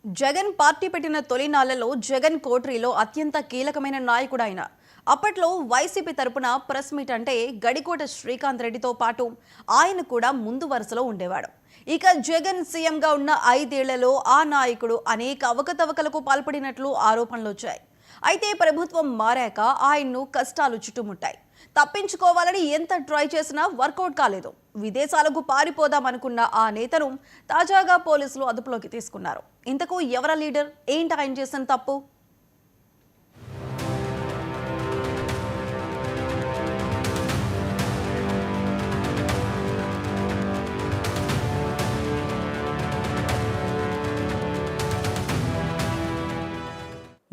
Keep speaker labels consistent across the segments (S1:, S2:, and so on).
S1: Jagan party పెట్టిన తొలినాళ్లలో జగన్ కోటరీలో అత్యంత కీలకమైన నాయకుడు ఆయన. అప్పట్లో వైసీపీ తరపున ప్రెస్ మీట్ అంటే గడికోట శ్రీకాంత్ రెడ్డితో పాటు ఆయన కూడా ముందు వరుసలో ఉండేవాడు. ఇక జగన్ సీఎంగా ఉన్న 5 ఏళ్లలో ఆ నాయకుడు అనేక అవకతవకలకు పాల్పడినట్లు ఆరోపణలు వచ్చాయి. అయితే ప్రభుత్వం మారాక ఆయన్ను కష్టాలు చుట్టుముట్టాయి. తప్పించుకోవాలని ఎంత ట్రై చేసినా వర్కౌట్ కాలేదు. విదేశాలకు పారిపోదామనుకున్న ఆ నేతను తాజాగా పోలీసులు అదుపులోకి తీసుకున్నారు. ఇంతకు ఎవర లీడర్, ఏంటి ఆయన చేసిన తప్పు?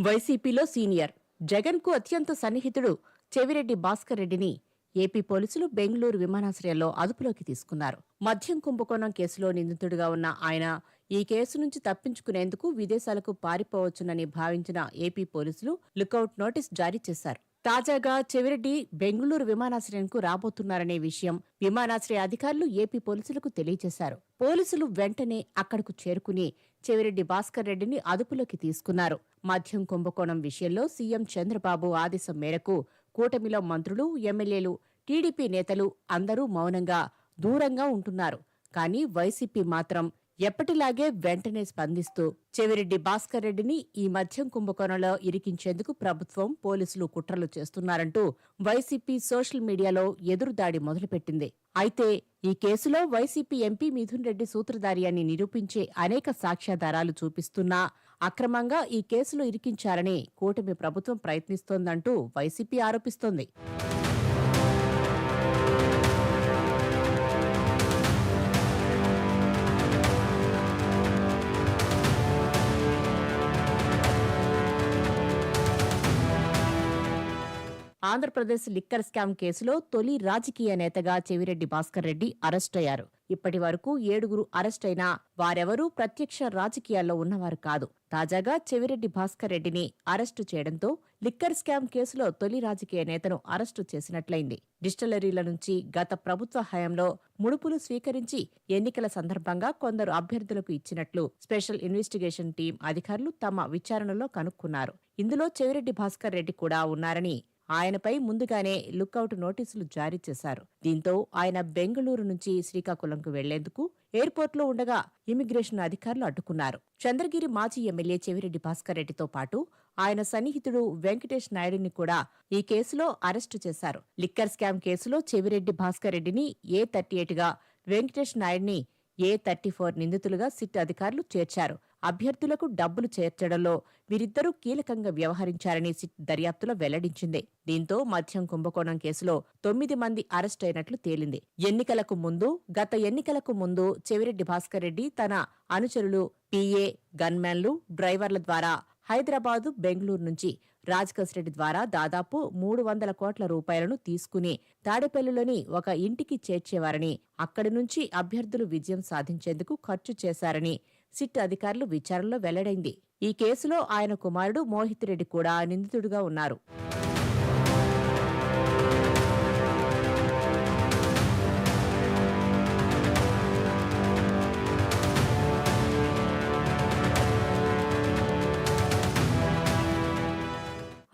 S2: వైసీపీలో సీనియర్, జగన్కు అత్యంత సన్నిహితుడు చెవిరెడ్డి భాస్కర్ రెడ్డిని ఏపీ పోలీసులు బెంగళూరు విమానాశ్రయంలో అదుపులోకి తీసుకున్నారు. మద్యం కుంభకోణం కేసులో నిందితుడిగా ఉన్న ఆయన ఈ కేసు నుంచి తప్పించుకునేందుకు విదేశాలకు పారిపోవచ్చునని భావించిన ఏపీ పోలీసులు లుకౌట్ నోటీస్ జారీ చేశారు. తాజాగా చెవిరెడ్డి బెంగళూరు విమానాశ్రయంకు రాబోతున్నారనే విషయం విమానాశ్రయ అధికారులు ఏపీ పోలీసులకు తెలియజేశారు. పోలీసులు వెంటనే అక్కడకు చేరుకుని చెవిరెడ్డి భాస్కర్ రెడ్డిని అదుపులోకి తీసుకున్నారు. మద్యం కుంభకోణం విషయంలో సీఎం చంద్రబాబు ఆదేశం మేరకు కూటమిలో మంత్రులు, ఎమ్మెల్యేలు, టీడీపీ నేతలు అందరూ మౌనంగా దూరంగా ఉంటున్నారు. కానీ వైసీపీ మాత్రం ఎప్పటిలాగే వెంటనే స్పందిస్తూ చెవిరెడ్డి భాస్కర్ రెడ్డిని ఈ మద్యం కుంభకోణంలో ఇరికించేందుకు ప్రభుత్వం, పోలీసులు కుట్రలు చేస్తున్నారంటూ వైసీపీ సోషల్ మీడియాలో ఎదురుదాడి మొదలుపెట్టింది. అయితే ఈ కేసులో వైసీపీ ఎంపీ మిథున్ రెడ్డి సూత్రధారి అని నిరూపించే అనేక సాక్ష్యాధారాలు చూపిస్తున్నా అక్రమంగా ఈ కేసులో ఇరికించారని కూటమి ప్రభుత్వం ప్రయత్నిస్తోందంటూ వైసీపీ ఆరోపిస్తోంది. ఆంధ్రప్రదేశ్ లిక్కర్ స్కామ్ కేసులో తొలి రాజకీయ నేతగా చెవిరెడ్డి భాస్కర్ రెడ్డి అరెస్టయ్యారు. ఇప్పటి వరకు 7గురు అరెస్టైనా వారెవరూ ప్రత్యక్ష రాజకీయాల్లో ఉన్నవారు కాదు. తాజాగా చెవిరెడ్డి భాస్కర్ రెడ్డిని అరెస్టు చేయడంతో లిక్కర్ స్కామ్ కేసులో తొలి రాజకీయ నేతను అరెస్టు చేసినట్లయింది. డిస్టిలరీల నుంచి గత ప్రభుత్వ హయాంలో ముడుపులు స్వీకరించి ఎన్నికల సందర్భంగా కొందరు అభ్యర్థులకు ఇచ్చినట్లు స్పెషల్ ఇన్వెస్టిగేషన్ టీం అధికారులు తమ విచారణలో కనుక్కున్నారు. ఇందులో చెవిరెడ్డి భాస్కర్ రెడ్డి కూడా ఉన్నారని ఆయనపై ముందుగానే లుకౌట్ నోటీసులు జారీ చేశారు. దీంతో ఆయన బెంగళూరు నుంచి శ్రీకాకుళంకు వెళ్లేందుకు ఎయిర్పోర్ట్లో ఉండగా ఇమిగ్రేషన్ అధికారులు అడ్డుకున్నారు. చంద్రగిరి మాజీ ఎమ్మెల్యే చెవిరెడ్డి భాస్కర్ రెడ్డితో పాటు ఆయన సన్నిహితుడు వెంకటేష్ నాయుడిని కూడా ఈ కేసులో అరెస్టు చేశారు. లిక్కర్ స్కామ్ కేసులో చెవిరెడ్డి భాస్కర్ రెడ్డిని A38గా, వెంకటేష్ నాయుడిని A34 నిందితులుగా సిట్ అధికారులు చేర్చారు. అభ్యర్థులకు డబ్బులు చేర్చడంలో వీరిద్దరూ కీలకంగా వ్యవహరించారని సిట్ దర్యాప్తులో వెల్లడించింది. దీంతో మద్యం కుంభకోణం కేసులో 9 మంది అరెస్టైనట్లు తేలింది. గత ఎన్నికలకు ముందు చెవిరెడ్డి భాస్కర్ రెడ్డి తన అనుచరులు, PA, గన్మ్యాన్లు, డ్రైవర్ల ద్వారా హైదరాబాదు, బెంగళూరు నుంచి రాజకేశ్ రెడ్డి ద్వారా దాదాపు 300 కోట్ల రూపాయలను తీసుకుని తాడేపల్లిలోని ఒక ఇంటికి చేర్చేవారని, అక్కడి నుంచి అభ్యర్థులు విజయం సాధించేందుకు ఖర్చు చేశారని సిట్ అధికారులు విచారణలో వెల్లడైంది. ఈ కేసులో ఆయన కుమారుడు మోహిత్ రెడ్డి కూడా నిందితుడిగా ఉన్నారు.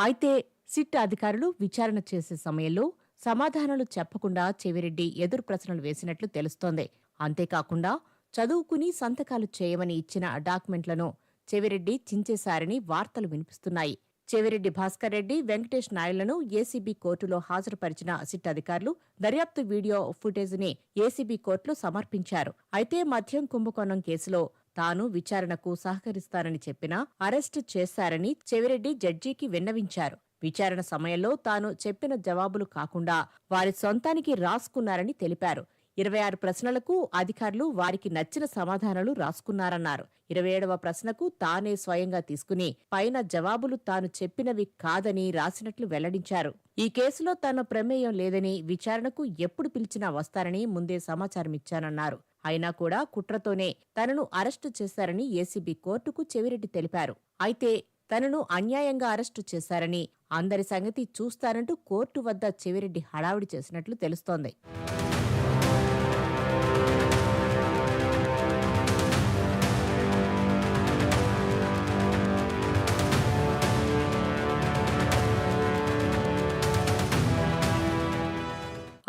S2: అయితే సిట్ అధికారులు విచారణ చేసే సమయంలో సమాధానాలు చెప్పకుండా చెవిరెడ్డి ఎదురు ప్రశ్నలు వేసినట్లు తెలుస్తోంది. అంతేకాకుండా చదువుకుని సంతకాలు చేయమని ఇచ్చిన డాక్యుమెంట్లను చెవిరెడ్డి చించేశారని వార్తలు వినిపిస్తున్నాయి. చెవిరెడ్డి భాస్కర్ రెడ్డి, వెంకటేష్ నాయుళ్లను ఏసీబీ కోర్టులో హాజరుపరిచిన సిట్ అధికారులు దర్యాప్తు వీడియో ఫుటేజ్ని ఏసీబీ కోర్టులో సమర్పించారు. అయితే మద్యం కుంభకోణం కేసులో తాను విచారణకు సహకరిస్తానని చెప్పినా అరెస్టు చేశారని చెవిరెడ్డి జడ్జికి విన్నవించారు. విచారణ సమయంలో తాను చెప్పిన జవాబులు కాకుండా వారి సొంతానికి రాసుకున్నారని తెలిపారు. 26 ప్రశ్నలకు అధికారులు వారికి నచ్చిన సమాధానాలు రాసుకున్నారన్నారు. 27వ ప్రశ్నకు తానే స్వయంగా తీసుకుని పైన జవాబులు తాను చెప్పినవి కాదని రాసినట్లు వెల్లడించారు. ఈ కేసులో తన ప్రమేయం లేదని, విచారణకు ఎప్పుడు పిలిచినా వస్తారని ముందే సమాచారమిచ్చానన్నారు. అయినా కూడా కుట్రతోనే తనను అరెస్టు చేశారని ఏసీబీ కోర్టుకు చెవిరెడ్డి తెలిపారు. అయితే తనను అన్యాయంగా అరెస్టు చేశారని, అందరి సంగతి చూస్తారంటూ కోర్టు వద్ద చెవిరెడ్డి హడావుడి చేసినట్లు తెలుస్తోంది.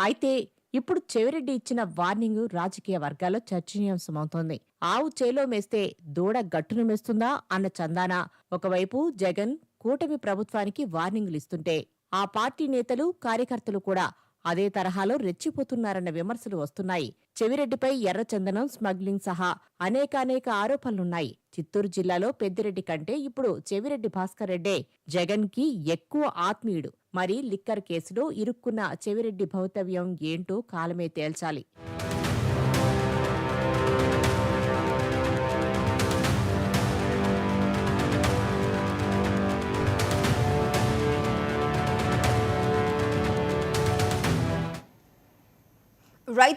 S2: అయితే ఇప్పుడు చెవిరెడ్డి ఇచ్చిన వార్నింగ్ రాజకీయ వర్గాల్లో చర్చనీయాంశమవుతోంది. ఆవు చేలో మేస్తే దూడ గట్టును మేస్తుందా అన్న చందాన ఒకవైపు జగన్ కూటమి ప్రభుత్వానికి వార్నింగులిస్తుంటే ఆ పార్టీ నేతలు కార్యకర్తలు కూడా అదే తరహాలో రెచ్చిపోతున్నారన్న విమర్శలు వస్తున్నాయి. చెవిరెడ్డిపై ఎర్రచందనం స్మగ్లింగ్ సహా అనేకానేక ఆరోపణలున్నాయి. చిత్తూరు జిల్లాలో పెద్దిరెడ్డి కంటే ఇప్పుడు చెవిరెడ్డి భాస్కర్ రెడ్డే జగన్ కి ఎక్కువ ఆత్మీయుడు. మరి లిక్కర్ కేసులో ఇరుక్కున్న చెవిరెడ్డి భవితవ్యం ఏంటో కాలమే తేల్చాలి.
S1: రైతు